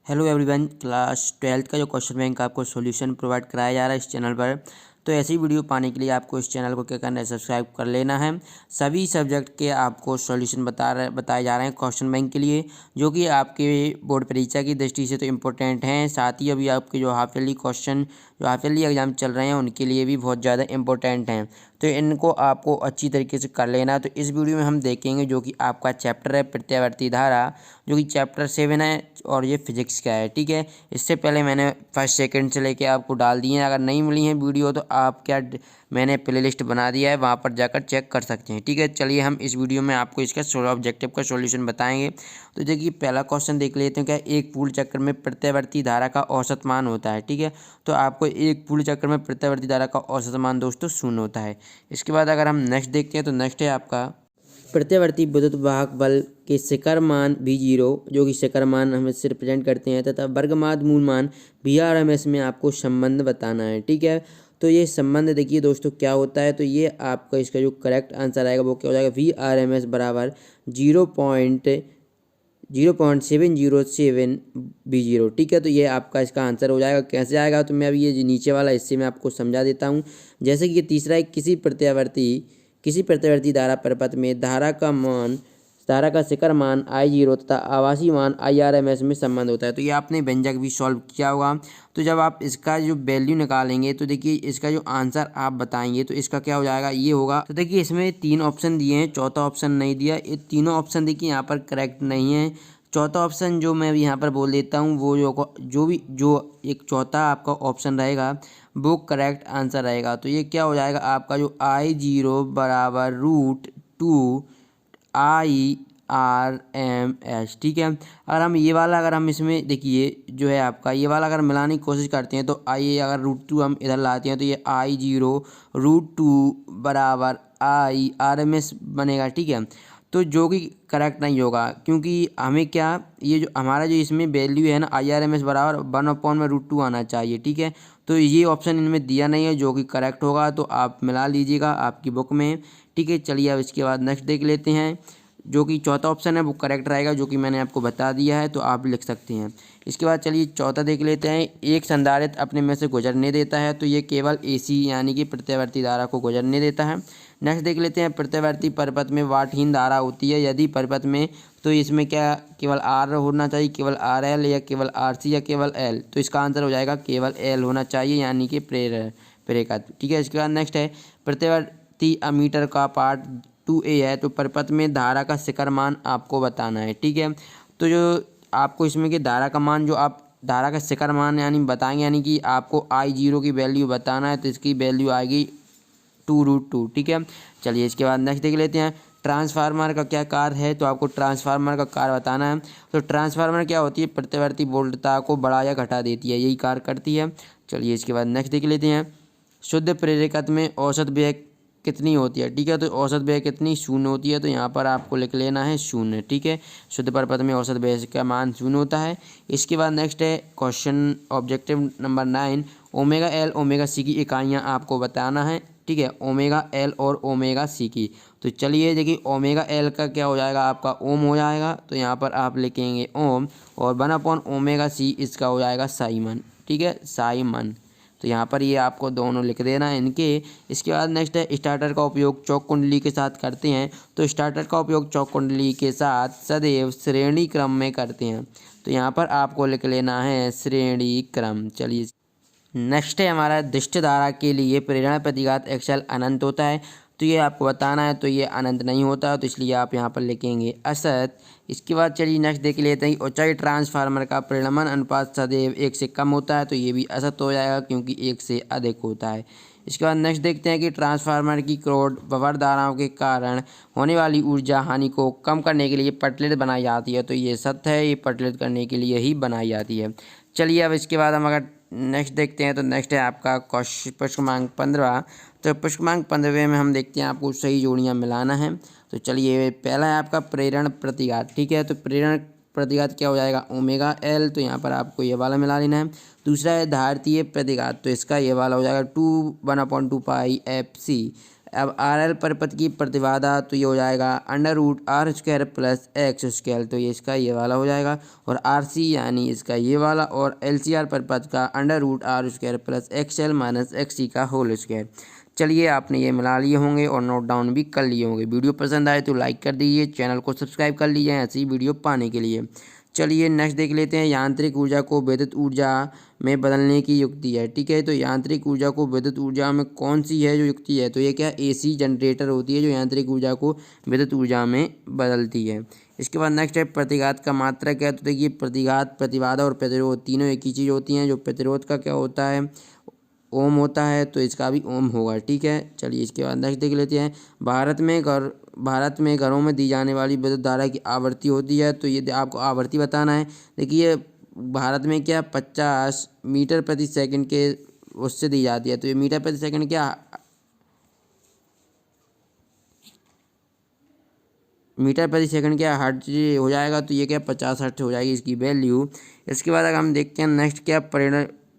Hello everyone, class 12th का जो question bank आपको सॉल्यूशन प्रोवाइड कराया जा रहा है इस चैनल पर। तो ऐसी वीडियो पाने के लिए आपको इस चैनल को क्या करना है, सब्सक्राइब कर लेना है। सभी सब्जेक्ट के आपको सॉल्यूशन बताए जा रहे हैं क्वेश्चन बैंक के लिए, जो कि आपके बोर्ड परीक्षा की दृष्टि से तो इम्पोर्टेंट हैं। साथ ही अभी आपके जो हाफ ईयरली एग्जाम चल रहे हैं उनके लिए भी बहुत ज़्यादा इंपॉर्टेंट हैं। तो इनको आपको अच्छी तरीके से कर लेना है। तो इस वीडियो में हम देखेंगे जो कि आपका चैप्टर है प्रत्यावर्ती धारा, जो कि चैप्टर 7 है और ये फिजिक्स का है। ठीक है, इससे पहले मैंने फर्स्ट सेकंड से लेके आपको डाल दिए हैं। अगर नहीं मिली है वीडियो तो आप मैंने प्लेलिस्ट बना दिया है, वहाँ पर जाकर चेक कर सकते हैं। ठीक है, चलिए हम इस वीडियो में आपको इसका ऑब्जेक्टिव का सॉल्यूशन बताएंगे। तो देखिए पहला क्वेश्चन देख लेते हैं। क्या एक पूर्ण चक्र में प्रत्यावर्ती धारा का औसत मान होता है? ठीक है, तो आपको एक पूर्ण चक्र में प्रत्यावर्ती धारा का औसत मान दोस्तों 0 होता है। इसके बाद अगर हम नेक्स्ट देखते हैं तो नेक्स्ट है आपका प्रत्यावर्ती विद्युत वाहक बल के शिखर मान V0, जो कि शिखर मान हम इससे रिप्रेजेंट करते हैं, तथा वर्गमाद मूल मान VRMS में आपको संबंध बताना है। ठीक है, तो ये संबंध देखिए दोस्तों क्या होता है। तो ये आपका इसका जो करेक्ट आंसर आएगा वो क्या हो जाएगा, VRMS बराबर 0.707 V0। ठीक है, तो ये आपका इसका आंसर हो जाएगा। कैसे आएगा तो मैं अभी ये नीचे वाला हिस्से में आपको समझा देता हूँ। जैसे कि ये तीसरा है, किसी प्रत्यावर्ती धारा परिपथ में धारा का शिखर मान I0 तथा आभासी मान IRMS में संबंध होता है। तो ये आपने व्यंजक भी सॉल्व किया होगा। तो जब आप इसका जो वैल्यू निकालेंगे तो देखिए इसका जो आंसर आप बताएंगे तो इसका क्या हो जाएगा, ये होगा। तो देखिए इसमें 3 ऑप्शन दिए हैं, चौथा ऑप्शन नहीं दिया। ये तीनों ऑप्शन देखिए यहाँ पर करेक्ट नहीं है। चौथा ऑप्शन जो मैं यहाँ पर बोल देता हूँ वो जो एक चौथा आपका ऑप्शन रहेगा वो करेक्ट आंसर रहेगा। तो ये क्या हो जाएगा आपका, जो I0 बराबर √2 IRMS। ठीक है, अगर हम इसमें देखिए जो है आपका ये वाला अगर मिलाने की कोशिश करते हैं तो आइए अगर √2 हम इधर लाते हैं तो ये I0 √2 बराबर IRMS बनेगा। ठीक है, तो जो कि करेक्ट नहीं होगा, क्योंकि हमें क्या, ये जो हमारा जो इसमें वैल्यू है ना IRMS बराबर 1/√2 आना चाहिए। ठीक है, तो ये ऑप्शन इनमें दिया नहीं है जो कि करेक्ट होगा, तो आप मिला लीजिएगा आपकी बुक में। ठीक है, चलिए अब इसके बाद नेक्स्ट देख लेते हैं। जो कि चौथा ऑप्शन है वो करेक्ट रहेगा, जो कि मैंने आपको बता दिया है, तो आप भी लिख सकते हैं। इसके बाद चलिए चौथा देख लेते हैं। एक संधारित्र अपने में से गुजरने देता है, तो ये केवल AC यानी कि प्रत्यावर्ती धारा को गुजरने देता है। नेक्स्ट देख लेते हैं, प्रत्यावर्ती परिपथ में वाटहीन धारा होती है यदि परिपथ में, तो इसमें क्या केवल R होना चाहिए, केवल RL या केवल RC या केवल L। तो इसका आंसर हो जाएगा केवल L होना चाहिए, यानी कि प्रेरक। ठीक है, इसके बाद नेक्स्ट है, प्रत्यावर्ती अमीटर का पार्ट 2A है, तो परिपथ में धारा का शिखर मान आपको बताना है। ठीक है, तो जो आपको इसमें कि धारा का मान, जो आप धारा का शिखर मान यानी बताएंगे, यानी कि आपको I0 की वैल्यू बताना है, तो इसकी वैल्यू आएगी 2√2। ठीक है, चलिए इसके बाद नेक्स्ट देख लेते हैं। ट्रांसफार्मर का क्या कार्य है, तो आपको ट्रांसफार्मर का कार्य बताना है। तो ट्रांसफार्मर क्या होती है, प्रत्यावर्ती वोल्टता को बढ़ा या घटा देती है, यही कार्य करती है। चलिए इसके बाद नेक्स्ट देख लेते हैं। शुद्ध प्रेरकत्व में औसत व्यय कितनी होती है? ठीक है, तो औसत व्यय कितनी, 0 होती है। तो यहाँ पर आपको लिख लेना है 0। ठीक है, शुद्ध परिपथ में औसत व्यय का मान 0 होता है। इसके बाद नेक्स्ट है question objective number 9। ω/L ω/C की इकाइयाँ आपको बताना है। ठीक है, ω/L और ω/C की। तो चलिए देखिए ω/L का क्या हो जाएगा आपका, ओम हो जाएगा। तो यहाँ पर आप लिखेंगे ओम, और 1/ω/C इसका हो जाएगा साइमन। ठीक है, साइमन। तो यहाँ पर ये आपको दोनों लिख देना है इनके। इसके बाद नेक्स्ट है, स्टार्टर का उपयोग चौक कुंडली के साथ करते हैं। तो स्टार्टर का उपयोग चौक कुंडली के साथ सदैव श्रेणी क्रम में करते हैं। तो यहाँ पर आपको लिख लेना है श्रेणी क्रम। चलिए नेक्स्ट है हमारा, दृष्ट धारा के लिए प्रेरण प्रतिघात XL अनंत होता है। तो ये आपको बताना है, तो ये अनंत नहीं होता, तो इसलिए आप यहाँ पर लिखेंगे असत। इसके बाद चलिए नेक्स्ट देख लेते हैं। ऊंचाई ट्रांसफार्मर का परिणमन अनुपात सदैव 1 से कम होता है, तो ये भी असत हो जाएगा क्योंकि 1 से अधिक होता है। इसके बाद नेक्स्ट देखते हैं कि ट्रांसफार्मर की क्रोड ववर धाराओं के कारण होने वाली ऊर्जा हानि को कम करने के लिए पटलेट बनाई जाती है। तो ये सत्य है, ये पटलेट करने के लिए ही बनाई जाती है। चलिए अब इसके बाद हम अगर नेक्स्ट देखते हैं तो नेक्स्ट है आपका प्रश्न क्रमांक 15। तो प्रश्न क्रमांक 15 में हम देखते हैं आपको सही जोड़ियां मिलाना है। तो चलिए पहला है आपका प्रेरण प्रतिघात। ठीक है, तो प्रेरण प्रतिघात क्या हो जाएगा, ω/L। तो यहाँ पर आपको ये वाला मिला लेना है। दूसरा है धारितीय प्रतिघात, तो इसका ये वाला हो जाएगा 1/2 πfc। अब आर एल परिपथ की प्रतिबाधा तो ये हो जाएगा √r² प्लस x², तो ये इसका ये वाला हो जाएगा। और आर सी यानी इसका ये वाला, और एल सी आर परिपथ का √r² plus XL minus XC का होल स्क्वायर। चलिए आपने ये मिला लिए होंगे और नोट डाउन भी कर लिए होंगे। वीडियो पसंद आए तो लाइक कर दीजिए, चैनल को सब्सक्राइब कर लीजिए ऐसी वीडियो पाने के लिए। चलिए नेक्स्ट देख लेते हैं, यांत्रिक ऊर्जा को विद्युत ऊर्जा में बदलने की युक्ति है। ठीक है, तो यांत्रिक ऊर्जा को विद्युत ऊर्जा में कौन सी है जो युक्ति है, तो ये क्या एसी जनरेटर होती है जो यांत्रिक ऊर्जा को विद्युत ऊर्जा में बदलती है। इसके बाद नेक्स्ट है प्रतिघात का मात्रक है। तो देखिए प्रतिघात, प्रतिबाधा और प्रतिरोध तीनों एक ही चीज़ होती हैं। जो प्रतिरोध का क्या होता है, ओम होता है, तो इसका भी ओम होगा। ठीक है, चलिए इसके बाद नेक्स्ट देख लेते हैं, भारत में घरों में दी जाने वाली विद्युत धारा की आवृत्ति होती है। तो ये आपको आवृत्ति बताना है। देखिए भारत में क्या 50 मीटर प्रति सेकंड के उससे दी जाती है। तो ये मीटर प्रति सेकंड क्या, मीटर प्रति सेकंड क्या हर्ट्ज हो जाएगा। तो ये क्या 50 हर्ट्ज हो जाएगी इसकी वैल्यू। इसके बाद अगर हम देखते हैं नेक्स्ट क्या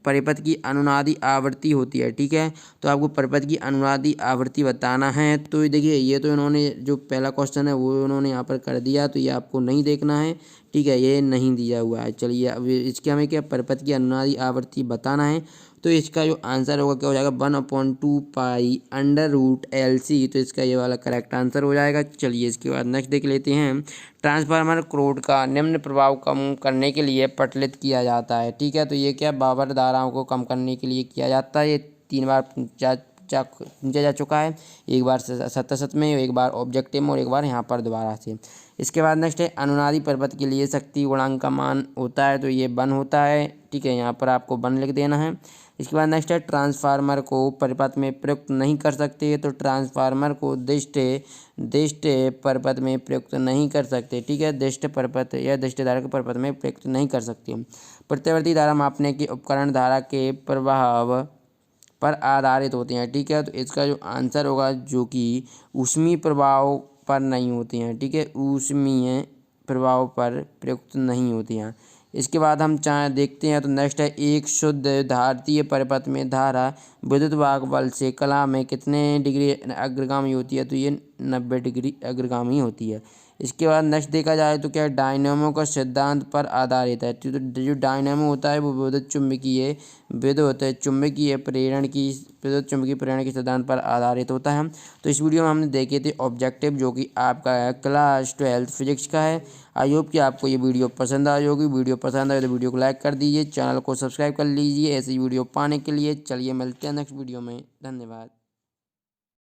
परिपथ की अनुनादी आवृत्ति होती है। ठीक है, तो आपको परिपथ की अनुनादी आवृत्ति बताना है। तो देखिए ये तो इन्होंने जो पहला क्वेश्चन है वो उन्होंने यहाँ पर कर दिया, तो ये आपको नहीं देखना है। ठीक है, ये नहीं दिया हुआ है। चलिए अब इसके हमें क्या परिपथ की अनुनादी आवृत्ति बताना है। तो इसका जो आंसर होगा क्या हो जाएगा 1/2 पाई √LC। तो इसका ये वाला करेक्ट आंसर हो जाएगा। चलिए इसके बाद नेक्स्ट देख लेते हैं, ट्रांसफार्मर क्रोड का निम्न प्रभाव कम करने के लिए पटलित किया जाता है। ठीक है, तो ये क्या बावर धाराओं को कम करने के लिए किया जाता है। ये 3 बार पूछा जा चुका है, एक बार 77 में, एक बार ऑब्जेक्टिव में और एक बार यहाँ पर दोबारा से। इसके बाद नेक्स्ट है अनुनादी परिपथ के लिए शक्ति गुणांक का मान होता है। तो ये 1 होता है। ठीक है, यहाँ पर आपको 1 लिख देना है। इसके बाद नेक्स्ट है ट्रांसफार्मर को परिपथ में प्रयुक्त नहीं कर सकते। तो ट्रांसफार्मर को दिष्ट परिपथ में प्रयुक्त नहीं कर सकते। ठीक है, दिष्ट परिपथ या दिष्ट धारा के परिपथ में प्रयुक्त नहीं कर सकते। प्रतिवर्ती धारा मापने के उपकरण धारा के प्रभाव पर आधारित होते हैं। ठीक है, तो इसका जो आंसर होगा जो कि ऊष्मीय प्रभाव पर नहीं होती हैं। ठीक है, ऊष्मीय प्रभाव पर प्रयुक्त नहीं होती हैं। इसके बाद हम चाहे देखते हैं, तो नेक्स्ट है एक शुद्ध धारतीय परिपथ में धारा विद्युत वाहक बल से कला में कितने डिग्री अग्रगामी होती है। तो ये 90 डिग्री अग्रगामी होती है। इसके बाद नेक्स्ट देखा जाए तो क्या डायनेमो का सिद्धांत पर आधारित है। तो जो डायनेमो होता है वो विद्युत चुम्बकीय प्रेरण की सिद्धांत पर आधारित होता है। तो इस वीडियो में हमने देखे थे ऑब्जेक्टिव, जो कि आपका है क्लास 12 फिजिक्स का है। आई होप कि आपको ये वीडियो पसंद आई होगी। वीडियो पसंद आए तो वीडियो को लाइक कर दीजिए, चैनल को सब्सक्राइब कर लीजिए ऐसी वीडियो पाने के लिए। चलिए मिलते हैं नेक्स्ट वीडियो में, धन्यवाद।